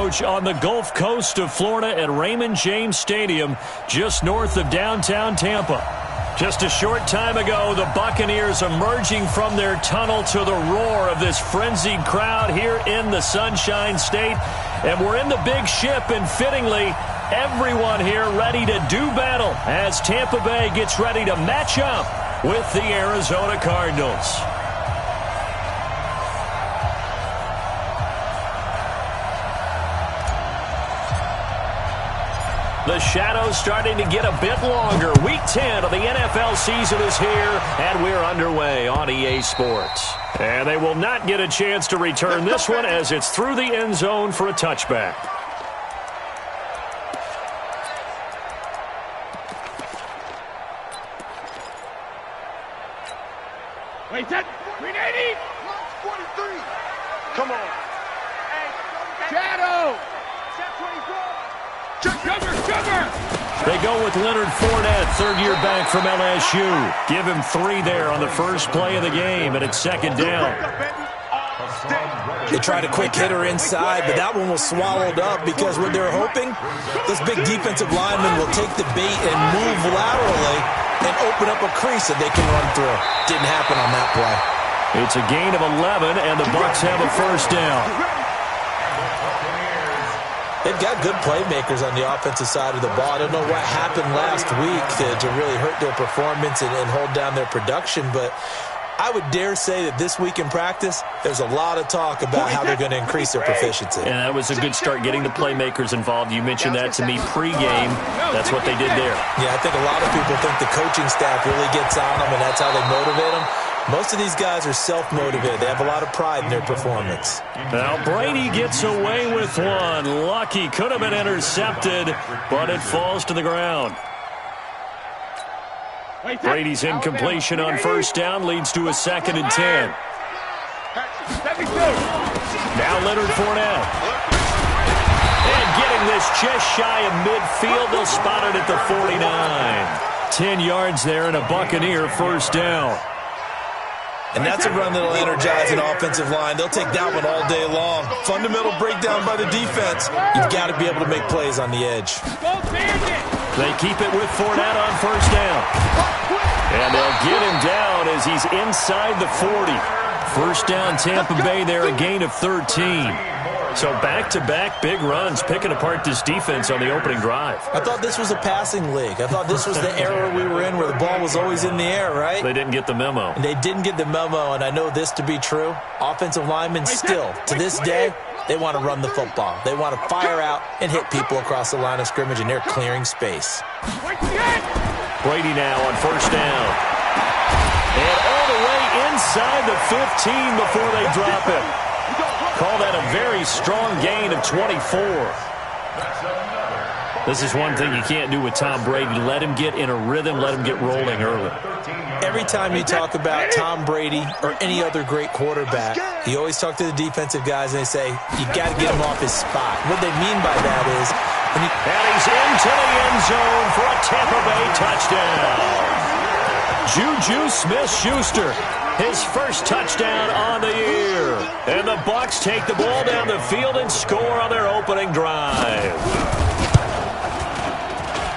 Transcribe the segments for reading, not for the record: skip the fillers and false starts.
Coach, on the Gulf Coast of Florida at Raymond James Stadium, just north of downtown Tampa. Just a short time ago, the Buccaneers emerging from their tunnel to the roar of this frenzied crowd here in the Sunshine State. And we're in the big ship, and fittingly, everyone here ready to do battle as Tampa Bay gets ready to match up with the Arizona Cardinals. The shadow's starting to get a bit longer. Week 10 of the NFL season is here, and we're underway on EA Sports. And they will not get a chance to return this one as it's through the end zone for a touchback. Wait, that 380. 43. Come on. Shadow. They go with Leonard Fournette, third-year back from LSU. Give him 3 there on the first play of the game, and it's second down. They tried a quick hitter inside, but that one was swallowed up because what they're hoping, this big defensive lineman will take the bait and move laterally and open up a crease that they can run through. Didn't happen on that play. It's a gain of 11, and the Bucs have a first down. They've got good playmakers on the offensive side of the ball. I don't know what happened last week to really hurt their performance and hold down their production, but I would dare say that this week in practice, there's a lot of talk about how they're going to increase their proficiency. And that was a good start, getting the playmakers involved. You mentioned that to me pregame. That's what they did there. Yeah, I think a lot of people think the coaching staff really gets on them, and that's how they motivate them. Most of these guys are self-motivated. They have a lot of pride in their performance. Now Brady gets away with one. Lucky, could have been intercepted, but it falls to the ground. Brady's incompletion on first down leads to a 2nd and 10. Now Leonard Fournette. And getting this just shy of midfield. They'll spot it at the 49. 10 yards there and a Buccaneer first down. And that's a run that will energize an offensive line. They'll take that one all day long. Fundamental breakdown by the defense. You've got to be able to make plays on the edge. They keep it with Fournette on first down. And they'll get him down as he's inside the 40. First down Tampa Bay there, a gain of 13. So back-to-back big runs, picking apart this defense on the opening drive. I thought this was a passing league. I thought this was the era we were in where the ball was always in the air, right? They didn't get the memo. And they didn't get the memo, and I know this to be true. Offensive linemen still, to this day, they want to run the football. They want to fire out and hit people across the line of scrimmage, and they're clearing space. Brady now on first down. And all the way inside the 15 before they drop him. Call that a very strong gain of 24. This is one thing you can't do with Tom Brady. Let him get in a rhythm, let him get rolling early. Every time you talk about Tom Brady or any other great quarterback, you always talk to the defensive guys and they say, you got to get him off his spot. What they mean by that is... And he's into the end zone for a Tampa Bay touchdown. Juju Smith-Schuster, his first touchdown on the year. And the Bucs take the ball down the field and score on their opening drive.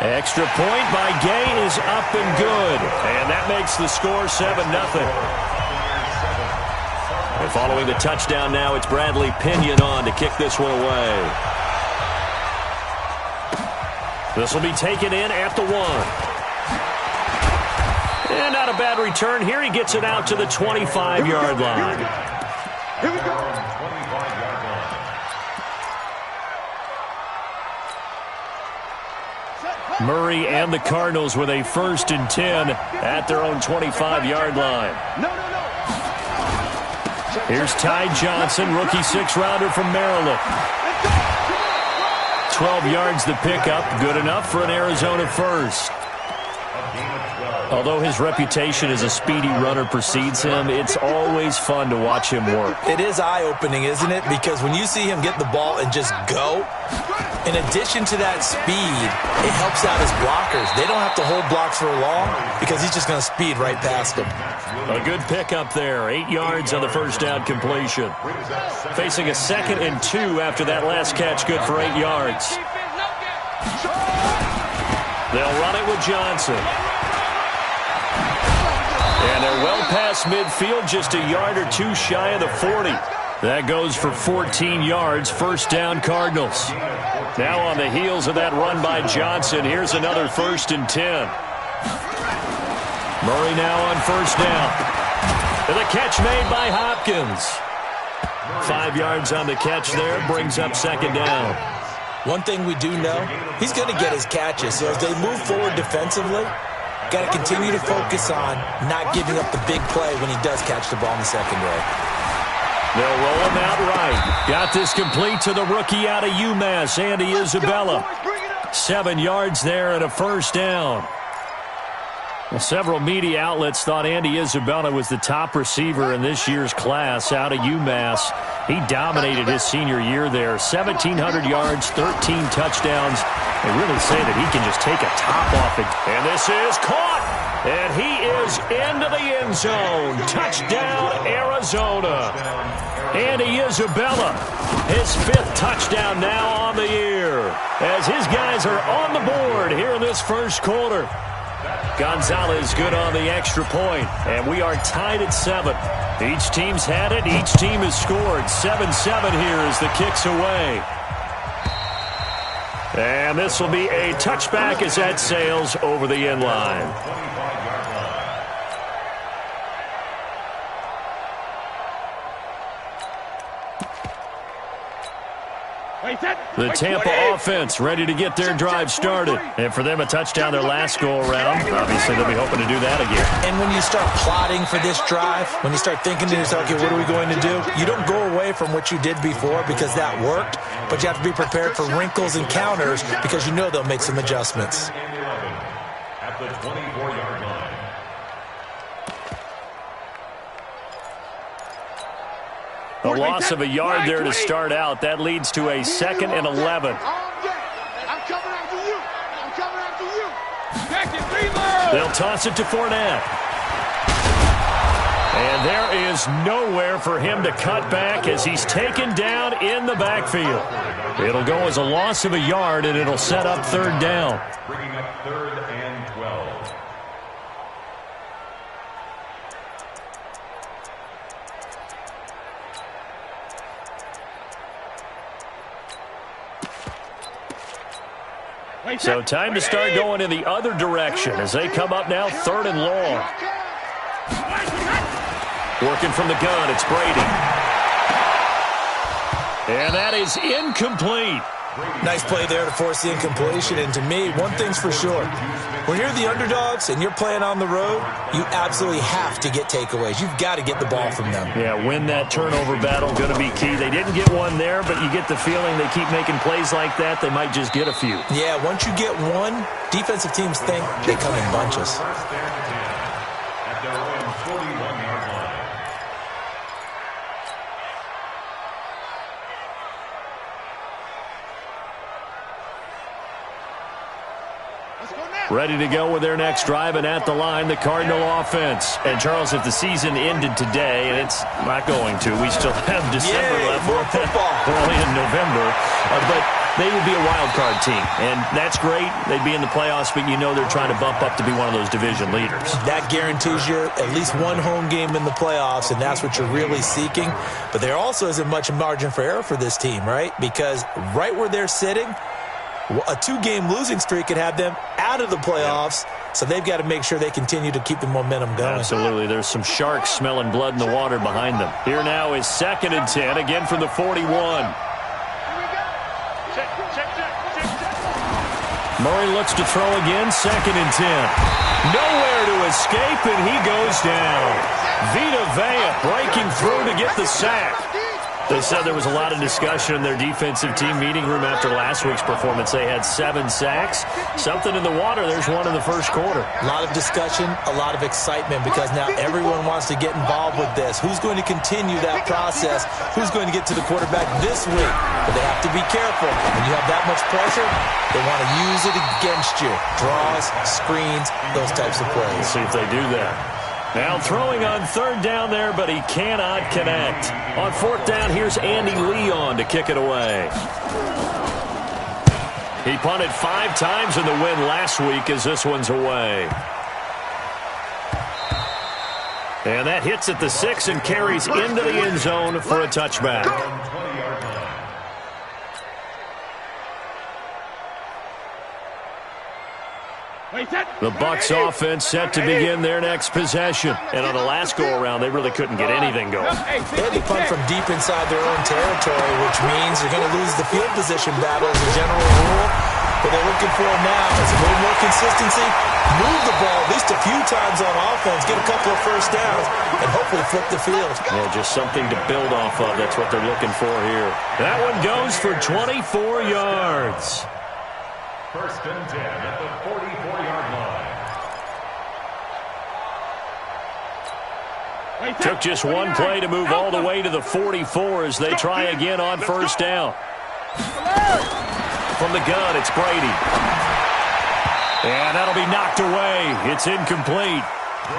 Extra point by Gay is up and good. And that makes the score 7-0. And following the touchdown now, it's Bradley Pinion on to kick this one away. This will be taken in at the 1. And not a bad return here. He gets it out to the 25-yard line. Here we go. Murray and the Cardinals with a 1st and 10 at their own 25-yard line. Here's Ty Johnson, rookie 6th-rounder from Maryland. 12 yards the pickup, good enough for an Arizona first. Although his reputation as a speedy runner precedes him, it's always fun to watch him work. It is eye-opening, isn't it? Because when you see him get the ball and just go, in addition to that speed, it helps out his blockers. They don't have to hold blocks for long because he's just going to speed right past them. A good pickup there. 8 yards on the first down completion. Facing a 2nd and 2 after that last catch, good for 8 yards. They'll run it with Johnson. And they're well past midfield, just a yard or two shy of the 40. That goes for 14 yards, first down Cardinals. Now on the heels of that run by Johnson, here's another 1st and 10. Murray now on first down. And the catch made by Hopkins. 5 yards on the catch there, brings up 2nd down. One thing we do know, he's going to get his catches. So as they move forward defensively, got to continue to focus on not giving up the big play when he does catch the ball in the secondary. They'll roll him out right. Got this complete to the rookie out of UMass, Andy Isabella. 7 yards there and a first down. Well, several media outlets thought Andy Isabella was the top receiver in this year's class out of UMass. He dominated his senior year there. 1,700 yards, 13 touchdowns. They really say that he can just take a top off it. And this is caught. And he is into the end zone. Touchdown, Arizona. Andy Isabella, his 5th touchdown now on the year. As his guys are on the board here in this first quarter. Gonzalez good on the extra point. And we are tied at 7. Each team's had it. Each team has scored. 7-7 here as the kick's away. And this will be a touchback as that sails over the end line. The Tampa offense ready to get their drive started. And for them, a touchdown their last go-around. Obviously, they'll be hoping to do that again. And when you start plotting for this drive, when you start thinking to yourself, okay, what are we going to do? You don't go away from what you did before because that worked, but you have to be prepared for wrinkles and counters because you know they'll make some adjustments. At the 24-yard line. A loss of a yard there to start out. That leads to a 2nd and 11. I'm coming after you. I'm coming after you. Back it, reload. They'll toss it to Fournette. And there is nowhere for him to cut back as he's taken down in the backfield. It'll go as a loss of a yard, and it'll set up 3rd down. Bringing up 3rd and 12. So time to start going in the other direction as they come up now 3rd and long. Working from the gun, it's Brady. And that is incomplete. Nice play there to force the incompletion. And to me, one thing's for sure. When you're the underdogs and you're playing on the road, you absolutely have to get takeaways. You've got to get the ball from them. Yeah, win that turnover battle, going to be key. They didn't get one there, but you get the feeling they keep making plays like that, they might just get a few. Yeah, once you get one, defensive teams think they come in bunches. At their own 41-yard line. Ready to go with their next drive, and at the line, the Cardinal offense. And, Charles, if the season ended today, and it's not going to, we still have December left. More football. Early in November. But they would be a wild card team, and that's great. They'd be in the playoffs, but you know they're trying to bump up to be one of those division leaders. That guarantees you at least one home game in the playoffs, and that's what you're really seeking. But there also isn't much margin for error for this team, right? Because right where they're sitting, a 2-game losing streak could have them out of the playoffs, so they've got to make sure they continue to keep the momentum going. Absolutely. There's some sharks smelling blood in the water behind them. Here now is 2nd and 10, again from the 41. Murray looks to throw again, 2nd and 10. Nowhere to escape, and he goes down. Vita Vea breaking through to get the sack. They said there was a lot of discussion in their defensive team meeting room after last week's performance. They had 7 sacks. Something in the water. There's one in the first quarter. A lot of discussion, a lot of excitement, because now everyone wants to get involved with this. Who's going to continue that process? Who's going to get to the quarterback this week? But they have to be careful. When you have that much pressure, they want to use it against you. Draws, screens, those types of plays. Let's see if they do that. Now throwing on third down there, but he cannot connect. On fourth down, here's Andy Leon to kick it away. He punted 5 times in the win last week as this one's away. And that hits at the 6 and carries into the end zone for a touchback. The Bucs offense set to begin their next possession. And on the last go-around, they really couldn't get anything going. They had to punt from deep inside their own territory, which means they're going to lose the field position battle as a general rule. What they're looking for now is a little more consistency, move the ball at least a few times on offense, get a couple of first downs, and hopefully flip the field. Yeah, just something to build off of. That's what they're looking for here. That one goes for 24 yards. First and 10 at the 44-yard line. Took just one play to move all the way to the 44 as they try again on first down. From the gun, it's Brady. And that'll be knocked away. It's incomplete.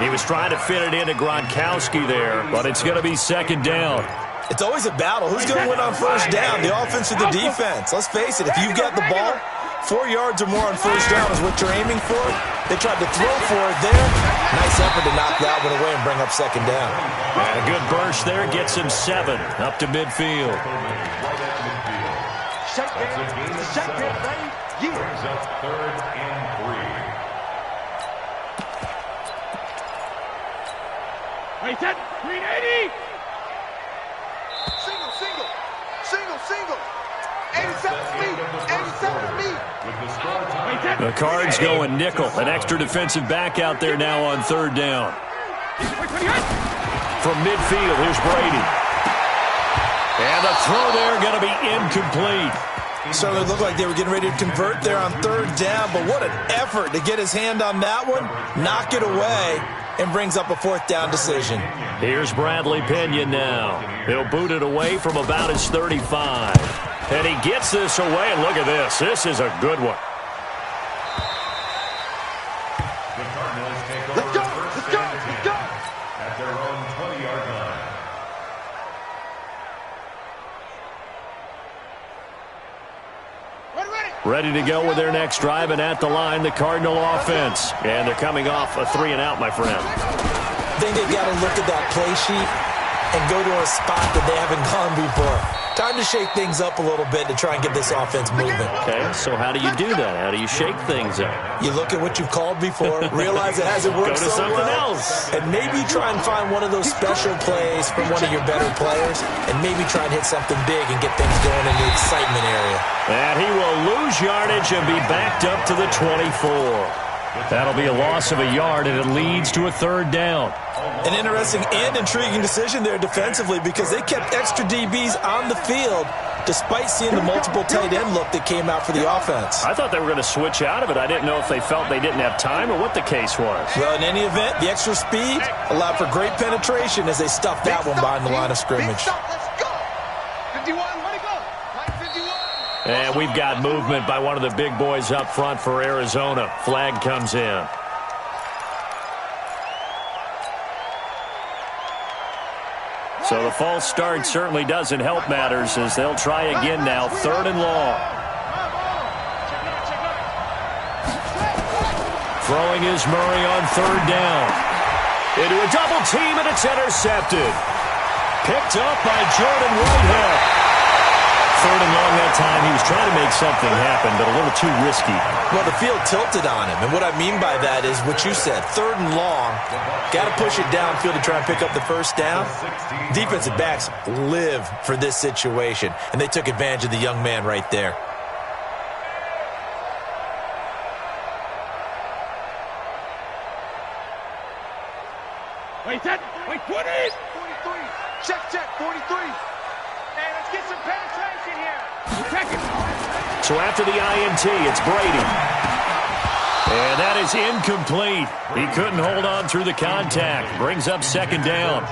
He was trying to fit it into Gronkowski there, but it's going to be second down. It's always a battle. Who's going to win on first down, the offense or the defense? Let's face it, if you've got the ball, 4 yards or more on first down is what you're aiming for. They tried to throw for it there. Nice effort to knock that one away and bring up second down. And a good burst there gets him 7 up to midfield. Shut down, right? Yeah. Brings up third and 3. Wait, that 380. Single. 87 speed. 87 speed. The Cards going nickel. An extra defensive back out there now on third down. From midfield, here's Brady. And the throw there going to be incomplete. Certainly looked like they were getting ready to convert there on third down, but what an effort to get his hand on that one, knock it away, and brings up a fourth down decision. Here's Bradley Pinion now. He'll boot it away from about his 35. And he gets this away, and look at this. This is a good one. The Cardinals take over first and 10 at their own 20-yard line. Ready to go with their next drive, and at the line, the Cardinal offense. And they're coming off a 3-and-out, my friend. I think they've got to look at that play sheet and go to a spot that they haven't gone before. Time to shake things up a little bit to try and get this offense moving. Okay, so how do you do that? How do you shake things up? You look at what you've called before, realize it hasn't worked Go to so something well, else. and maybe try and find one of those special plays from one of your better players, and maybe try and hit something big and get things going in the excitement area. And he will lose yardage and be backed up to the 24. That'll be a loss of a yard, and it leads to a third down. An interesting and intriguing decision there defensively, because they kept extra DBs on the field despite seeing the multiple tight end look that came out for the offense. I thought they were going to switch out of it. I didn't know if they felt they didn't have time or what the case was. Well, in any event, the extra speed allowed for great penetration as they stuffed that one behind the line of scrimmage. Let's go. 51, let it go. Line 51. And we've got movement by one of the big boys up front for Arizona. Flag comes in. So the false start certainly doesn't help matters as they'll try again now, 3rd and long. Throwing is Murray on 3rd down. Into a double team, and it's intercepted. Picked up by Jordan Whitehead. 3rd and long that time. He was trying to make something happen, but a little too risky. Well, the field tilted on him, and what I mean by that is what you said, 3rd and long. Got to push it downfield to try and pick up the first down. Defensive backs live for this situation, and they took advantage of the young man right there. Wait, 20. 43. Check, 43. get some penetration here. So after the INT, it's Brady. And that is incomplete. He couldn't hold on through the contact. Brings up second down.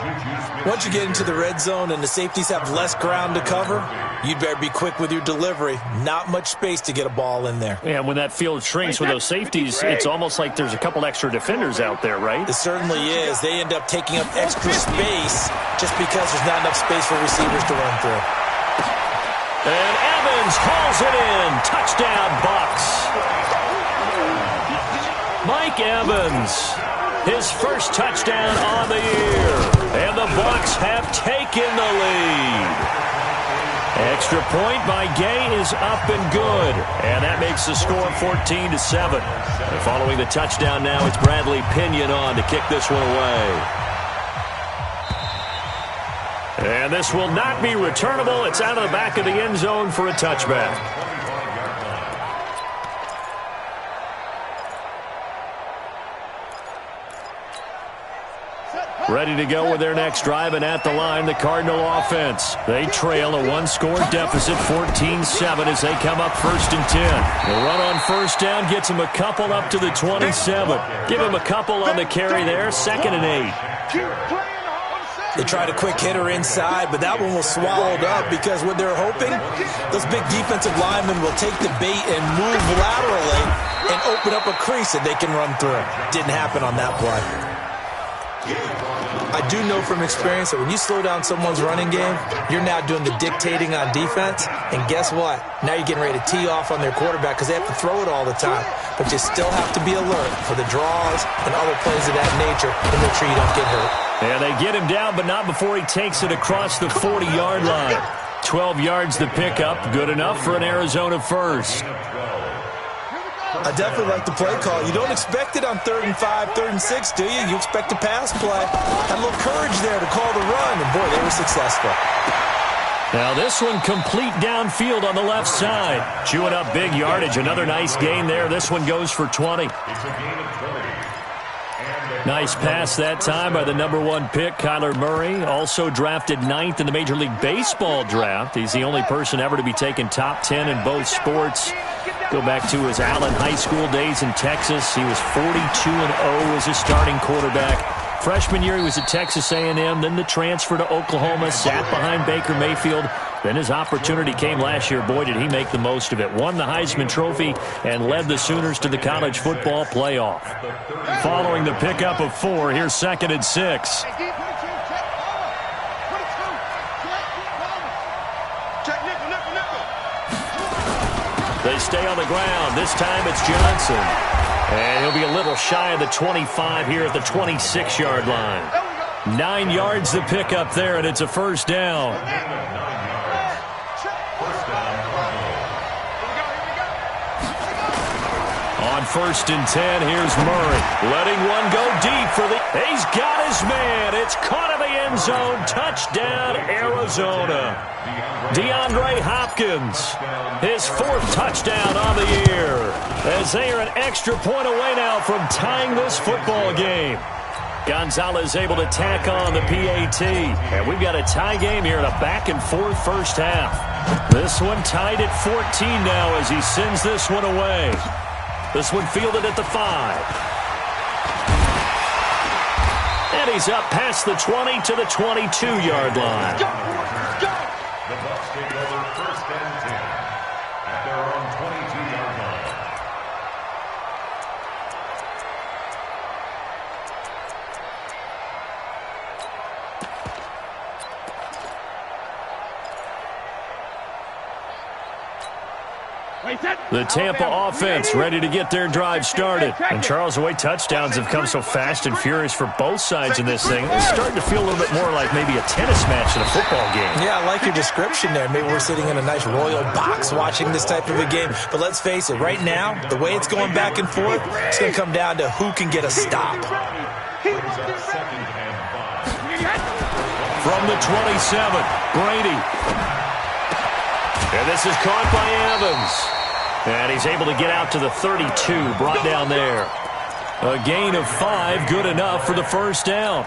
Once you get into the red zone and the safeties have less ground to cover, you'd better be quick with your delivery. Not much space to get a ball in there. And when that field shrinks with those safeties, it's almost like there's a couple extra defenders out there, right? It certainly is. They end up taking up extra space just because there's not enough space for receivers to run through. And Evans hauls it in. Touchdown, Bucs. Mike Evans, his first touchdown on the year. And the Bucs have taken the lead. Extra point by Gay is up and good. And that makes the score 14-7. And following the touchdown now, it's Bradley Pinion on to kick this one away. And this will not be returnable. It's out of the back of the end zone for a touchback. Ready to go with their next drive, and at the line, the Cardinal offense. They trail a one-score deficit, 14-7, as they come up 1st and 10. The run on first down gets them a couple up to the 27. Give them a couple on the carry there, 2nd and 8. They tried a quick hitter inside, but that one was swallowed up because what they're hoping, those big defensive linemen will take the bait and move laterally and open up a crease that they can run through. Didn't happen on that play. I do know from experience that when you slow down someone's running game, you're now doing the dictating on defense. And guess what? Now you're getting ready to tee off on their quarterback because they have to throw it all the time. But you still have to be alert for the draws and other plays of that nature to make sure you don't get hurt. And they get him down, but not before he takes it across the 40-yard line. 12 yards the pickup. Good enough for an Arizona first. I definitely like the play call. You don't expect it on 3rd and 5, 3rd and 6, do you? You expect a pass play. Had a little courage there to call the run, and boy, they were successful. Now this one complete downfield on the left side. Chewing up big yardage. Another nice gain there. This one goes for 20. It's a gain of 20. Nice pass that time by the #1 pick, Kyler Murray. Also drafted 9th in the Major League Baseball draft. He's the only person ever to be taken top 10 in both sports. Go back to his Allen High School days in Texas. He was 42-0 as a starting quarterback. Freshman year, he was at Texas A&M, then the transfer to Oklahoma, sat behind Baker Mayfield. Then his opportunity came last year. Boy, did he make the most of it. Won the Heisman Trophy and led the Sooners to the college football playoff. Following the pickup of 4, here's 2nd and 6. They stay on the ground. This time it's Johnson. And he'll be a little shy of the 25 here at the 26-yard line. 9 yards the pickup there, and it's a first down. On 1st and 10, here's Murray. Letting one go deep for the... He's got his man. It's caught in the end zone. Touchdown, Arizona. DeAndre Hopkins, his 4th touchdown on the year, as they are an extra point away now from tying this football game. Gonzalez able to tack on the PAT, and we've got a tie game here in a back-and-forth first half. This one tied at 14 now as he sends this one away. This one fielded at the 5. And he's up past the 20 to the 22-yard line. The Bucs take over 1st and 10 at their own 22-yard line. The Tampa offense ready to get their drive started. And Charles, the way touchdowns have come so fast and furious for both sides in this thing, it's starting to feel a little bit more like maybe a tennis match in a football game. Yeah, I like your description there. Maybe we're sitting in a nice royal box watching this type of a game. But let's face it, right now, the way it's going back and forth, it's going to come down to who can get a stop. From the 27, Brady. And this is caught by Evans. And he's able to get out to the 32, brought down there. A gain of 5, good enough for the first down.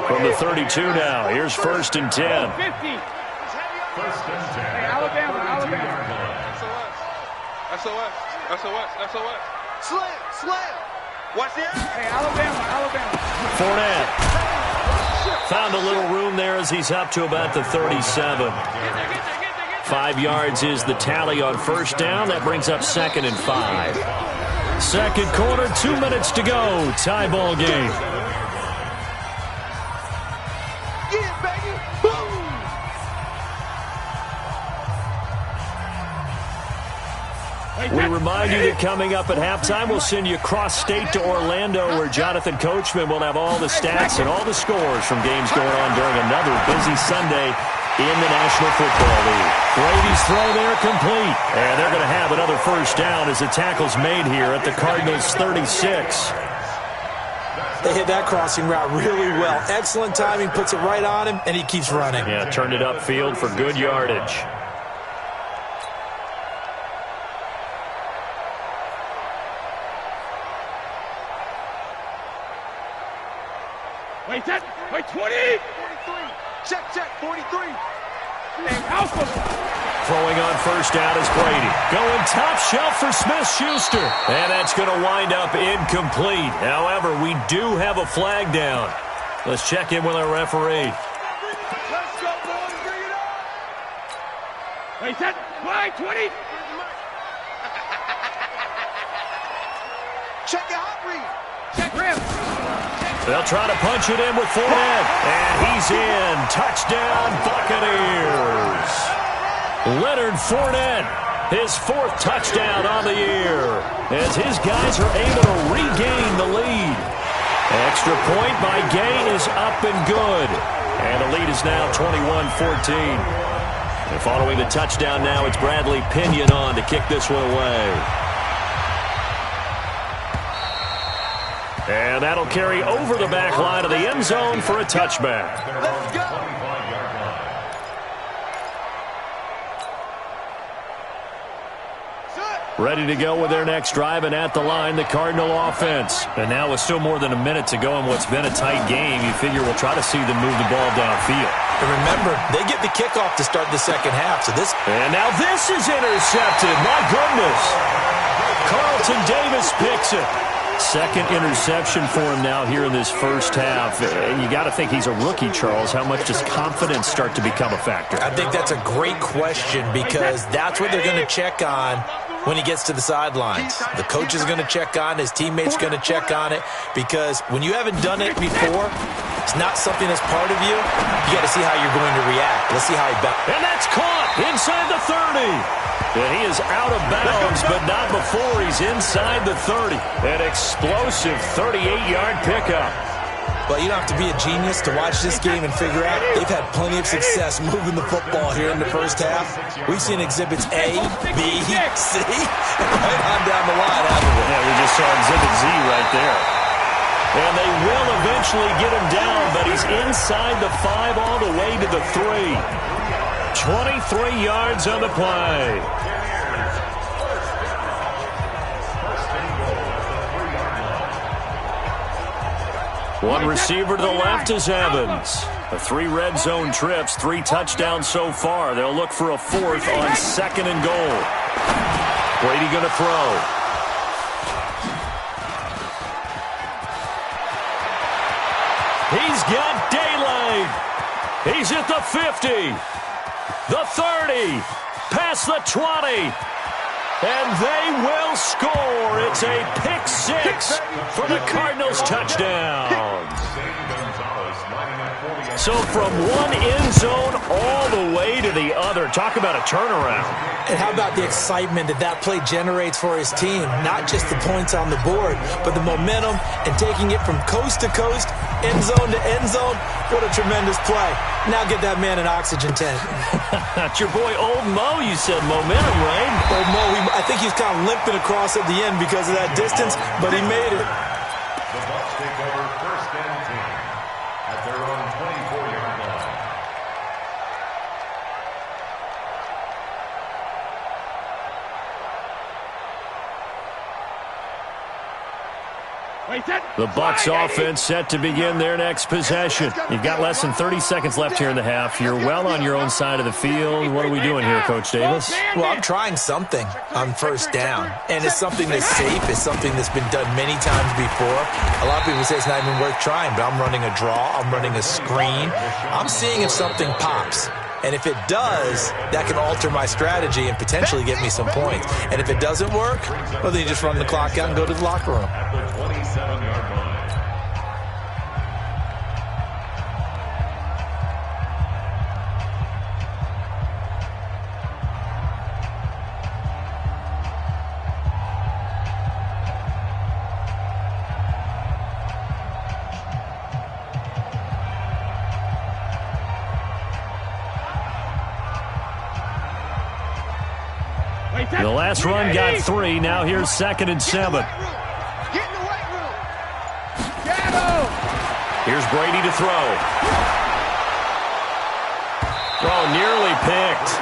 From the 32 now, here's 1st and 10. First and 10. Hey, Alabama, Alabama. SOS. SOS. SOS. SOS. Slam, slam. Watch this. Hey, Alabama, Alabama. Fournette found a little room there as he's up to about the 37. 5 yards is the tally on first down. That brings up 2nd and 5. Second quarter, 2 minutes to go. Tie ball game. Get it, baby. Boom. We remind you that coming up at halftime, we'll send you cross-state to Orlando, where Jonathan Coachman will have all the stats and all the scores from games going on during another busy Sunday in the National Football League. Brady's throw there complete. And they're going to have another first down as the tackle's made here at the Cardinals' 36. They hit that crossing route really well. Excellent timing, puts it right on him, and he keeps running. Yeah, turned it upfield for good yardage. Wait, 10. Wait, 20. 43. Check, 43. Alpha. Throwing on first down is Brady. Going top shelf for Smith-Schuster. And that's going to wind up incomplete. However, we do have a flag down. Let's check in with our referee. Let's go, boys. Bring it on. Wait, 10. Wait, 20. Check your hot read. Check rim. They'll try to punch it in with Fournette. And he's in. Touchdown, Buccaneers. Leonard Fournette, his 4th touchdown on the year, as his guys are able to regain the lead. Extra point by Gay is up and good. And the lead is now 21-14. And following the touchdown now, it's Bradley Pinion on to kick this one away. And that'll carry over the back line of the end zone for a touchback. Let's go. Ready to go with their next drive, and at the line, the Cardinal offense. And now with still more than a minute to go in what's been a tight game, you figure we'll try to see them move the ball downfield. And remember, they get the kickoff to start the second half. And now this is intercepted. My goodness. Carlton Davis picks it. Second interception for him now here in this first half. And you got to think he's a rookie, Charles. How much does confidence start to become a factor? I think that's a great question, because that's what they're going to check on when he gets to the sidelines. The coach is going to check on, his teammate's going to check on it, because when you haven't done it before, it's not something that's part of you. You got to see how you're going to react. Let's see how he bounces. And that's caught inside the 30. And he is out of bounds, but not before he's inside the 30. An explosive 38-yard pickup. Well, you don't have to be a genius to watch this game and figure out they've had plenty of success moving the football here in the first half. We've seen exhibits A, B, C, and right on down the line, haven't we? Yeah, we just saw exhibit Z right there. And they will eventually get him down, but he's inside the 5 all the way to the 3. 23 yards on the play. One receiver to the left is Evans. The 3 red zone trips, 3 touchdowns so far. They'll look for a 4th on 2nd and goal. Brady going to throw. He's got daylight. He's at the 50. The 30, past the 20, and they will score. It's a pick 6 for the Cardinals touchdown. So from one end zone all the way to the other. Talk about a turnaround. And how about the excitement that play generates for his team? Not just the points on the board, but the momentum and taking it from coast to coast, end zone to end zone. What a tremendous play. Now get that man an oxygen tank. That's your boy Old Mo. You said momentum, right? Old Mo, I think he's kind of limping across at the end because of that distance, but he made it. The Bucs take over first and 10 at their own 24-yard line. The Bucs offense set to begin their next possession. You've got less than 30 seconds left here in the half. You're well on your own side of the field. What are we doing here, Coach Davis? Well, I'm trying something on first down, and it's something that's safe. It's something that's been done many times before. A lot of people say it's not even worth trying, but I'm running a draw. I'm running a screen. I'm seeing if something pops. And if it does, that can alter my strategy and potentially get me some points. And if it doesn't work, well, then you just run the clock out and go to the locker room. At the 27-yard line. The last run got 3. Now here's 2nd and 7. Get in the weight room. Get him. Here's Brady to throw. Oh, nearly picked.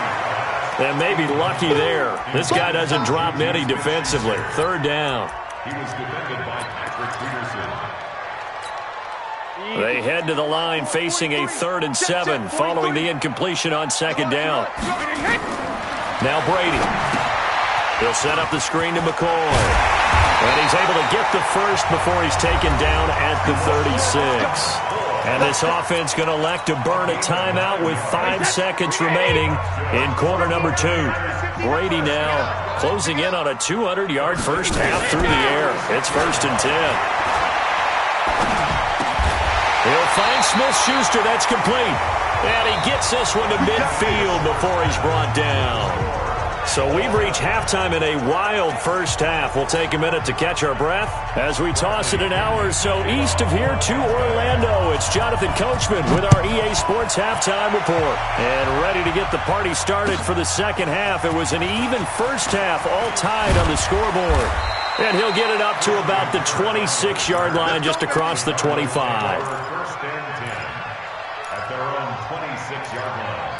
And maybe lucky there. This guy doesn't drop many defensively. 3rd down. He was defended by Patrick Peterson. They head to the line facing a 3rd and 7 following the incompletion on 2nd down. Now Brady. He'll set up the screen to McCoy. And he's able to get the first before he's taken down at the 36. And this offense going to elect to burn a timeout with 5 seconds remaining in quarter number 2. Brady now closing in on a 200-yard first half through the air. It's 1st and 10. He'll find Smith-Schuster. That's complete. And he gets this one to midfield before he's brought down. So we've reached halftime in a wild first half. We'll take a minute to catch our breath as we toss it an hour or so east of here to Orlando. It's Jonathan Coachman with our EA Sports Halftime Report. And ready to get the party started for the second half. It was an even first half, all tied on the scoreboard. And he'll get it up to about the 26-yard line just across the 25. 1st and 10 at their own 26-yard line.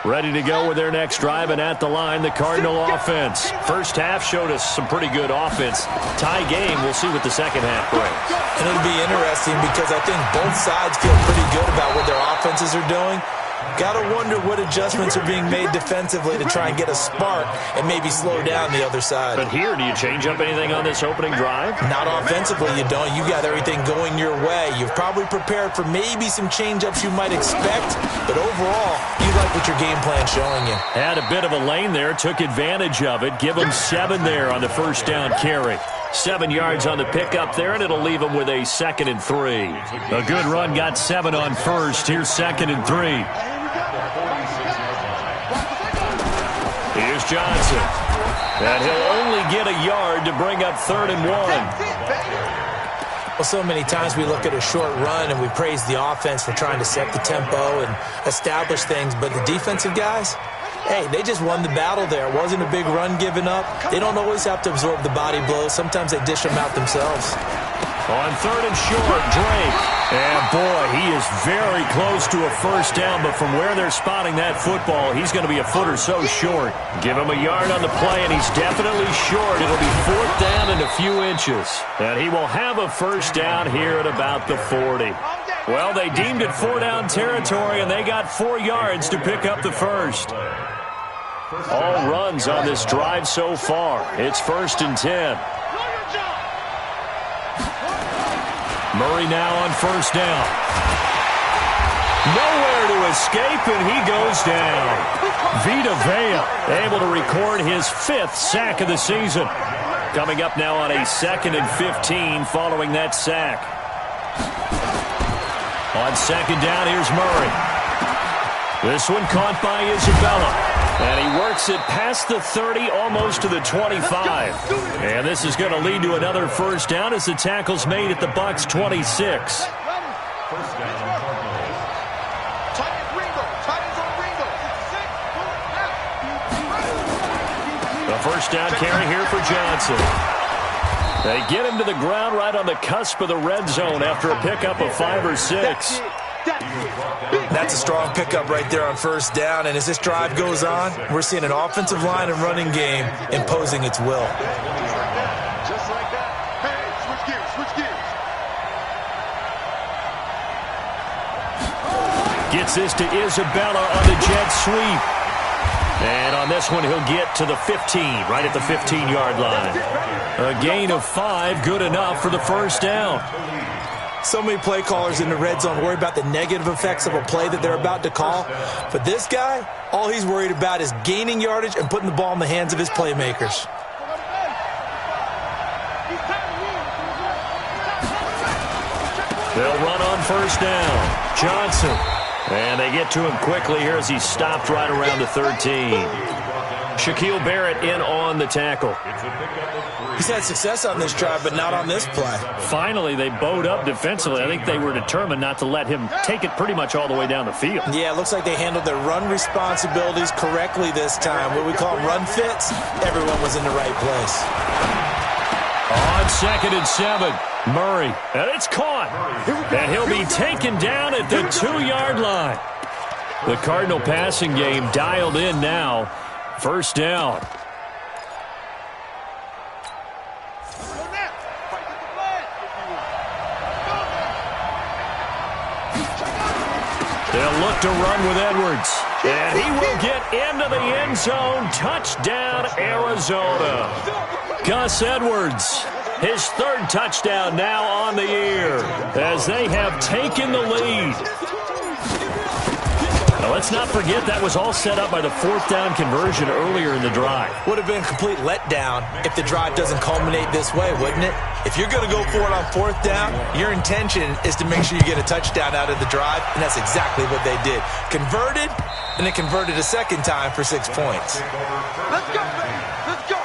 Ready to go with their next drive, and at the line, the Cardinal offense. First half showed us some pretty good offense. Tie game, we'll see what the second half brings. And it'll be interesting because I think both sides feel pretty good about what their offenses are doing. Got to wonder what adjustments are being made defensively to try and get a spark and maybe slow down the other side. But here, do you change up anything on this opening drive? Not offensively, you don't. You got everything going your way. You've probably prepared for maybe some change-ups you might expect, but overall, you like what your game plan's showing you. Had a bit of a lane there, took advantage of it. Give him 7 there on the first down carry. 7 yards on the pickup there, and it'll leave him with a 2nd and 3. A good run got 7 on first. Here's 2nd and 3. Here's Johnson. And he'll only get a yard to bring up 3rd and 1. Well, so many times we look at a short run and we praise the offense for trying to set the tempo and establish things, but the defensive guys, hey, they just won the battle there. It wasn't a big run given up. They don't always have to absorb the body blows. Sometimes they dish them out themselves. On 3rd and short, Drake. And, boy, he is very close to a first down, but from where they're spotting that football, he's going to be a foot or so short. Give him a yard on the play, and he's definitely short. It'll be 4th down and a few inches. And he will have a first down here at about the 40. Well, they deemed it 4-down territory, and they got 4 yards to pick up the first. All runs on this drive so far. It's 1st and 10. Murray now on first down. Nowhere to escape, and he goes down. Vita Vea able to record his 5th sack of the season. Coming up now on a 2nd and 15 following that sack. On 2nd down, here's Murray. This one caught by Isabella. And he works it past the 30, almost to the 25. And this is going to lead to another first down as the tackle's made at the Bucs' 26. First down, Cardinals. The first down carry here for Johnson. They get him to the ground right on the cusp of the red zone after a pickup of 5 or 6. That's a strong pickup right there on first down, and as this drive goes on, we're seeing an offensive line and running game imposing its will. Gets this to Isabella on the jet sweep. And on this one, he'll get to the 15, right at the 15-yard line. A gain of 5, good enough for the first down. So many play callers in the red zone worry about the negative effects of a play that they're about to call. But this guy, all he's worried about is gaining yardage and putting the ball in the hands of his playmakers. They'll run on first down. Johnson. And they get to him quickly here as he's stopped right around the 13. Shaquille Barrett in on the tackle. He's had success on this drive, but not on this play. Finally, they bowed up defensively. I think they were determined not to let him take it pretty much all the way down the field. Yeah, it looks like they handled their run responsibilities correctly this time. What we call run fits, everyone was in the right place. On 2nd and 7, Murray. And it's caught. And he'll be taken down at the 2-yard line. The Cardinal passing game dialed in now. First down. They'll look to run with Edwards. And he will get into the end zone. Touchdown, Arizona. Gus Edwards, his 3rd touchdown now on the year as they have taken the lead. Now, let's not forget that was all set up by the 4th down conversion earlier in the drive. Would have been a complete letdown if the drive doesn't culminate this way, wouldn't it? If you're going to go for it on 4th down, your intention is to make sure you get a touchdown out of the drive, and that's exactly what they did. Converted, and then converted a second time for 6 points. Let's go, baby. Let's go.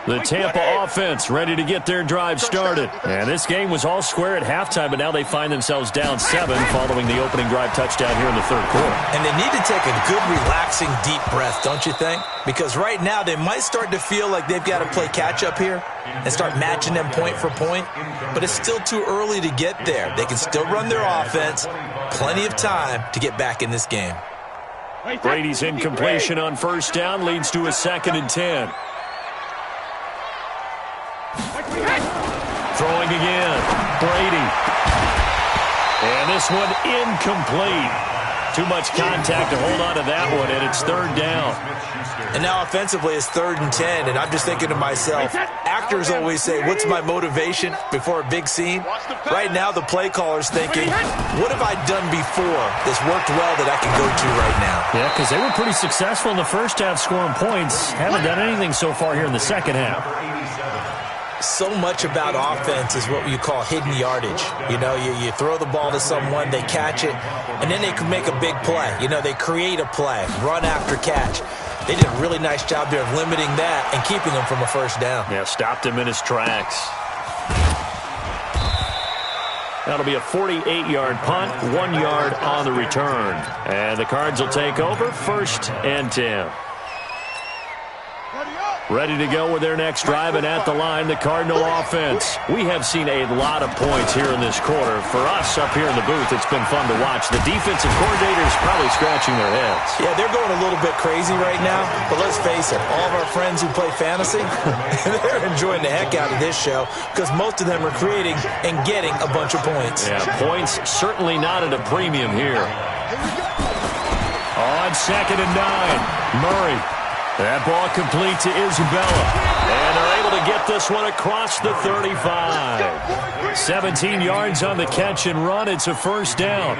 The Tampa offense ready to get their drive started. And this game was all square at halftime, but now they find themselves down 7 following the opening drive touchdown here in the 3rd quarter. And they need to take a good, relaxing, deep breath, don't you think? Because right now they might start to feel like they've got to play catch-up here and start matching them point for point. But it's still too early to get there. They can still run their offense. Plenty of time to get back in this game. Brady's incompletion on first down leads to a 2nd and 10. Throwing again, Brady. And this one incomplete. Too much contact to hold on to that one, and it's 3rd down. And now offensively it's 3rd and 10, and I'm just thinking to myself, actors always say, what's my motivation before a big scene? Right now the play caller's thinking, what have I done before that's worked well that I can go to right now? Yeah, because they were pretty successful in the first half scoring points. Haven't done anything so far here in the second half. So much about offense is what you call hidden yardage. You know, you throw the ball to someone, they catch it, and then they can make a big play. You know, they create a play, run after catch. They did a really nice job there of limiting that and keeping him from a first down. Yeah, stopped him in his tracks. That'll be a 48-yard punt, 1 yard on the return. And the Cards will take over, 1st and 10. Ready to go with their next drive, and at the line, the Cardinal offense. We have seen a lot of points here in this quarter. For us up here in the booth, it's been fun to watch. The defensive coordinators probably scratching their heads. Yeah, they're going a little bit crazy right now, but let's face it, all of our friends who play fantasy, they're enjoying the heck out of this show because most of them are creating and getting a bunch of points. Yeah, points certainly not at a premium here. On 2nd and 9, Murray. That ball complete to Isabella. And they're able to get this one across the 35. 17 yards on the catch and run. It's a first down.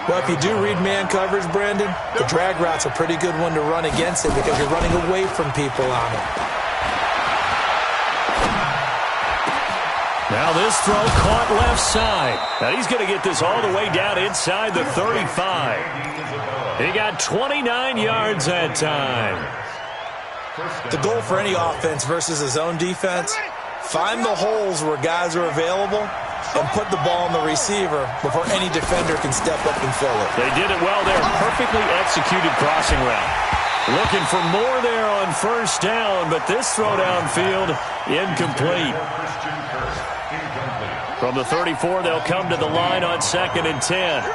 Well, if you do read man coverage, Brandon, the drag route's a pretty good one to run against it because you're running away from people on it. Now this throw caught left side. Now he's going to get this all the way down inside the 35. He got 29 yards that time. The goal for any offense versus his own defense, find the holes where guys are available and put the ball on the receiver before any defender can step up and fill it. They did it well there. Perfectly executed crossing route. Looking for more there on first down, but this throw downfield, incomplete. From the 34, they'll come to the line on 2nd and 10.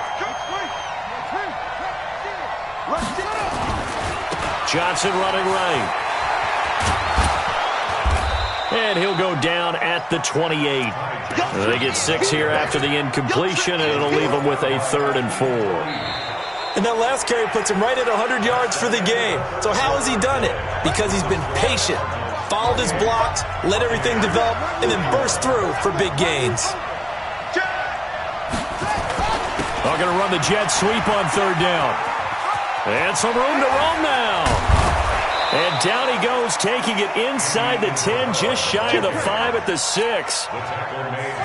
Johnson running right. And he'll go down at the 28. They get 6 here after the incompletion, and it'll leave them with a 3rd and 4. And that last carry puts him right at 100 yards for the game. So how has he done it? Because he's been patient, followed his blocks, let everything develop, and then burst through for big gains. They're going to run the jet sweep on 3rd down. And some room to roam now. And down he goes, taking it inside the 10, just shy of the 5 at the 6.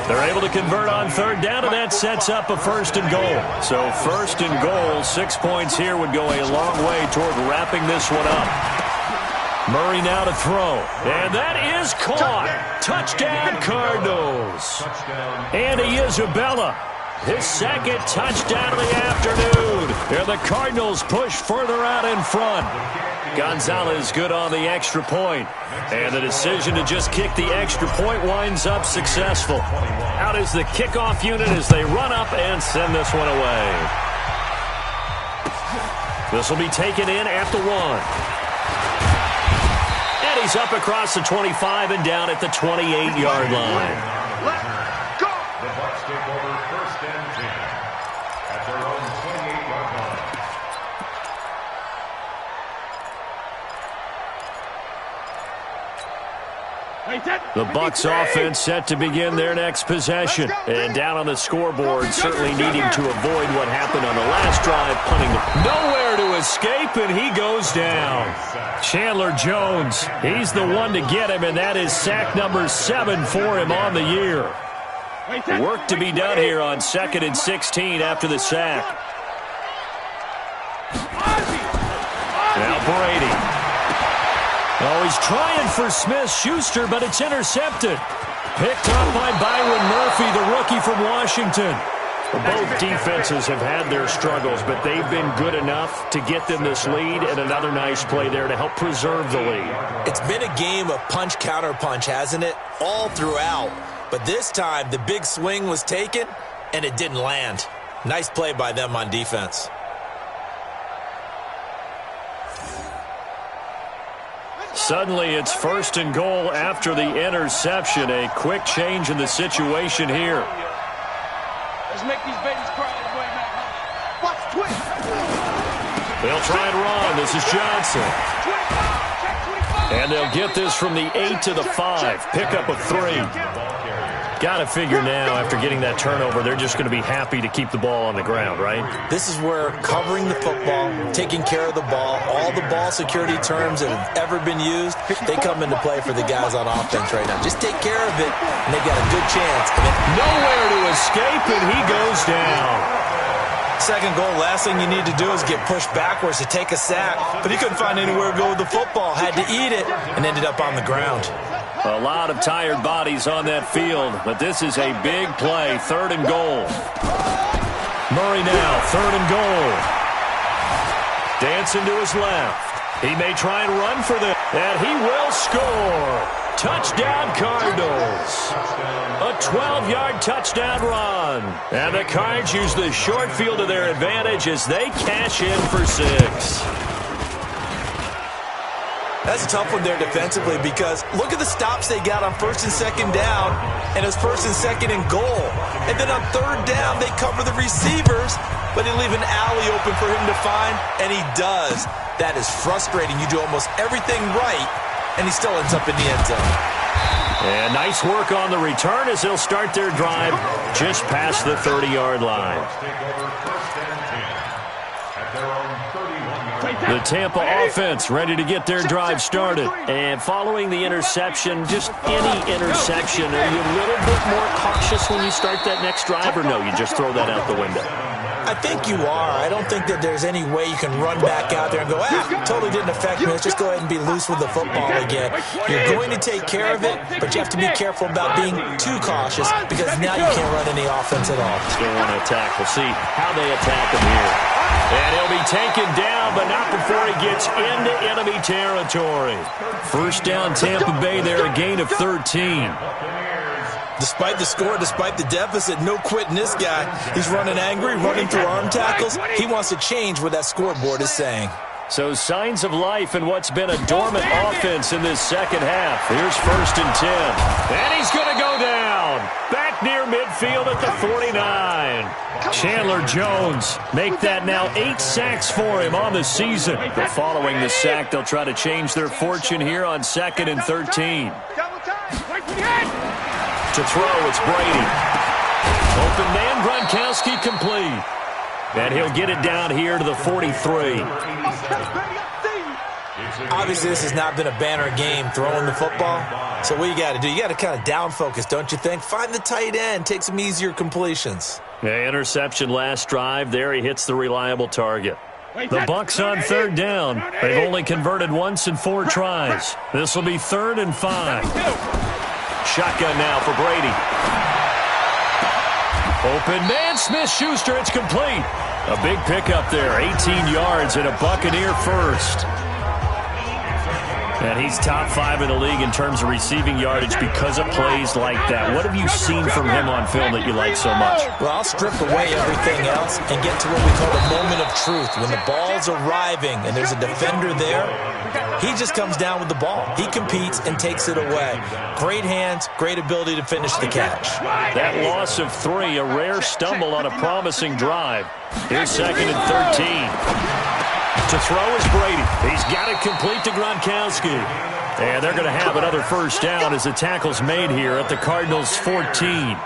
They're able to convert on 3rd down, and that sets up a 1st and goal. So 1st and goal, 6 points here would go a long way toward wrapping this one up. Murray now to throw. And that is caught. Touchdown, Cardinals. Andy Isabella, his 2nd touchdown of the afternoon. And the Cardinals push further out in front. Gonzalez good on the extra point. And the decision to just kick the extra point winds up successful. Out is the kickoff unit as they run up and send this one away. This will be taken in at the 1. And he's up across the 25 and down at the 28-yard line. Let's go! The Bucs take over 1st and 10 at their own 28-yard line. The Bucs offense set to begin their next possession. And down on the scoreboard, certainly needing to avoid what happened on the last drive, punting nowhere to escape, and he goes down. Chandler Jones, he's the one to get him, and that is sack number 7 for him on the year. Work to be done here on 2nd and 16 after the sack. Now Brady. Oh, he's trying for Smith-Schuster, but it's intercepted. Picked up by Byron Murphy, the rookie from Washington. Both defenses have had their struggles, but they've been good enough to get them this lead, and another nice play there to help preserve the lead. It's been a game of punch-counter-punch, hasn't it? All throughout. But this time, the big swing was taken, and it didn't land. Nice play by them on defense. Suddenly, it's 1st and goal after the interception. A quick change in the situation here. Let's make these babies cry all the way back home. Watch twist. They'll try and run. This is Johnson. And they'll get this from the 8 to the 5. Pickup of 3. Got to figure now, after getting that turnover, they're just going to be happy to keep the ball on the ground, right? This is where covering the football, taking care of the ball, all the ball security terms that have ever been used, they come into play for the guys on offense right now. Just take care of it, and they've got a good chance. Nowhere to escape, and he goes down. 2nd goal, last thing you need to do is get pushed backwards to take a sack, but he couldn't find anywhere to go with the football, had to eat it, and ended up on the ground. A lot of tired bodies on that field, but this is a big play. 3rd and goal. Murray now, 3rd and goal. Dancing to his left. He may try and run for this, and he will score. Touchdown, Cardinals. A 12-yard touchdown run. And the Cards use the short field to their advantage as they cash in for 6. That's a tough one there defensively because look at the stops they got on 1st and 2nd down, and it's 1st and 2nd and goal. And then on 3rd down, they cover the receivers, but they leave an alley open for him to find, and he does. That is frustrating. You do almost everything right, and he still ends up in the end zone. And nice work on the return as they'll start their drive just past the 30-yard line. The Tampa offense ready to get their drive started. And following the interception, just any interception, are you a little bit more cautious when you start that next drive, or no, you just throw that out the window? I think you are. I don't think that there's any way you can run back out there and go, totally didn't affect me. Let's just go ahead and be loose with the football again. You're going to take care of it, but you have to be careful about being too cautious because now you can't run any offense at all. Still want to attack. We'll see how they attack him here. And he'll be taken down, but not before he gets into enemy territory. 1st down, Tampa Bay there, a gain of 13. Despite the score, despite the deficit, no quitting this guy. He's running angry, running through arm tackles. He wants to change what that scoreboard is saying. So signs of life in what's been a dormant offense in this second half. Here's 1st and 10. And he's going to go down. Back near midfield at the 49. Chandler Jones make that now 8 sacks for him on the season. But following the sack, they'll try to change their fortune here on 2nd and 13. To throw, it's Brady. Open man, Gronkowski complete. And he'll get it down here to the 43. Obviously, this has not been a banner game throwing the football. So what you got to do, you got to kind of down focus, don't you think? Find the tight end, take some easier completions. Yeah, interception last drive. There he hits the reliable target. The Bucs on 3rd down. They've only converted once in 4 tries. This will be 3rd and 5. Shotgun now for Brady. Open man, Smith-Schuster, it's complete. A big pickup there, 18 yards and a Buccaneer first. And he's top 5 in the league in terms of receiving yardage because of plays like that. What have you seen from him on film that you like so much? Well, I'll strip away everything else and get to what we call the moment of truth. When the ball's arriving and there's a defender there, he just comes down with the ball. He competes and takes it away. Great hands, great ability to finish the catch. That loss of 3, a rare stumble on a promising drive. Here's 2nd and 13. To throw is Brady. He's got it complete to Gronkowski. And they're going to have another first down as the tackle's made here at the Cardinals' 14.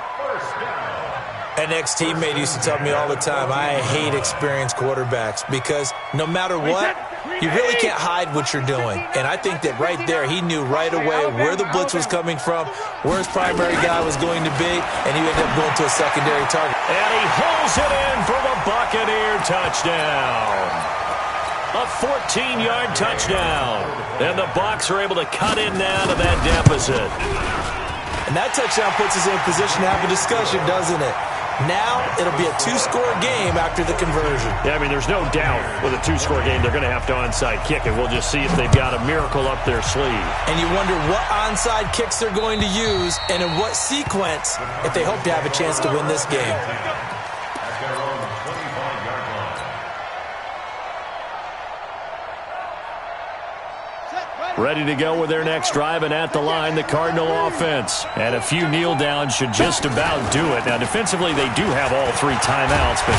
An ex-teammate used to tell me all the time, I hate experienced quarterbacks because no matter what, you really can't hide what you're doing. And I think that right there, he knew right away where the blitz was coming from, where his primary guy was going to be, and he ended up going to a secondary target. And he holds it in for the Buccaneer touchdown. A 14-yard touchdown. And the Bucs are able to cut in now to that deficit. And that touchdown puts us in a position to have a discussion, doesn't it? Now it'll be a 2-score game after the conversion. Yeah, I mean, there's no doubt with a 2-score game they're going to have to onside kick it. We'll just see if they've got a miracle up their sleeve. And you wonder what onside kicks they're going to use and in what sequence if they hope to have a chance to win this game. Ready to go with their next drive, and at the line, the Cardinal offense. And a few kneel downs should just about do it. Now, defensively, they do have all 3 timeouts, but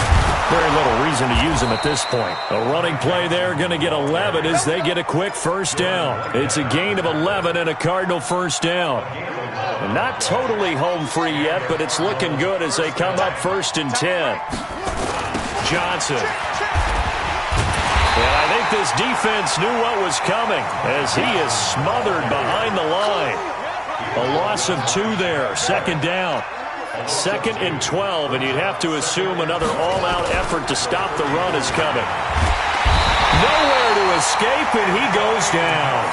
very little reason to use them at this point. A running play there, going to get 11 as they get a quick first down. It's a gain of 11 and a Cardinal first down. And not totally home free yet, but it's looking good as they come up 1st and 10. Johnson. And I think this defense knew what was coming as he is smothered behind the line. A loss of 2 there, 2nd down. 2nd and 12, and you'd have to assume another all-out effort to stop the run is coming. Nowhere to escape, and he goes down.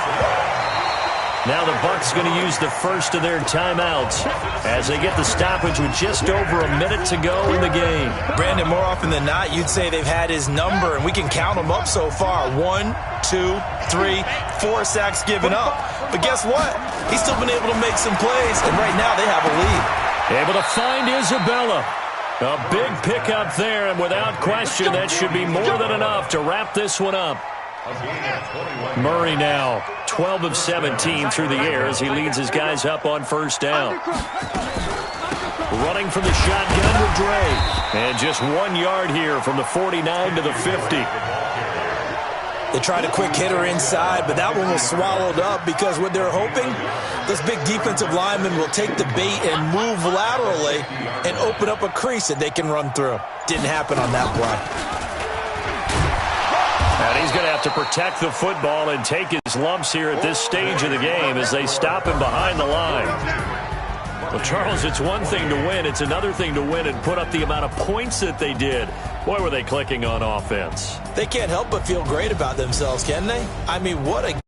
Now the Bucs going to use the first of their timeouts as they get the stoppage with just over a minute to go in the game. Brandon, more often than not, you'd say they've had his number, and we can count them up so far. 1, 2, 3, 4 sacks given up. But guess what? He's still been able to make some plays, and right now they have a lead. Able to find Isabella. A big pickup there, and without question, that should be more than enough to wrap this one up. Murray now 12 of 17 through the air as he leads his guys up on first down. Running from the shotgun with Dre. And just 1 yard here from the 49 to the 50. They tried a quick hitter inside, but that one was swallowed up because what they're hoping, those big defensive linemen will take the bait and move laterally and open up a crease that they can run through. Didn't happen on that play. And he's going to have to protect the football and take his lumps here at this stage of the game as they stop him behind the line. Well, Charles, it's one thing to win. It's another thing to win and put up the amount of points that they did. Boy, were they clicking on offense. They can't help but feel great about themselves, can they? I mean, what a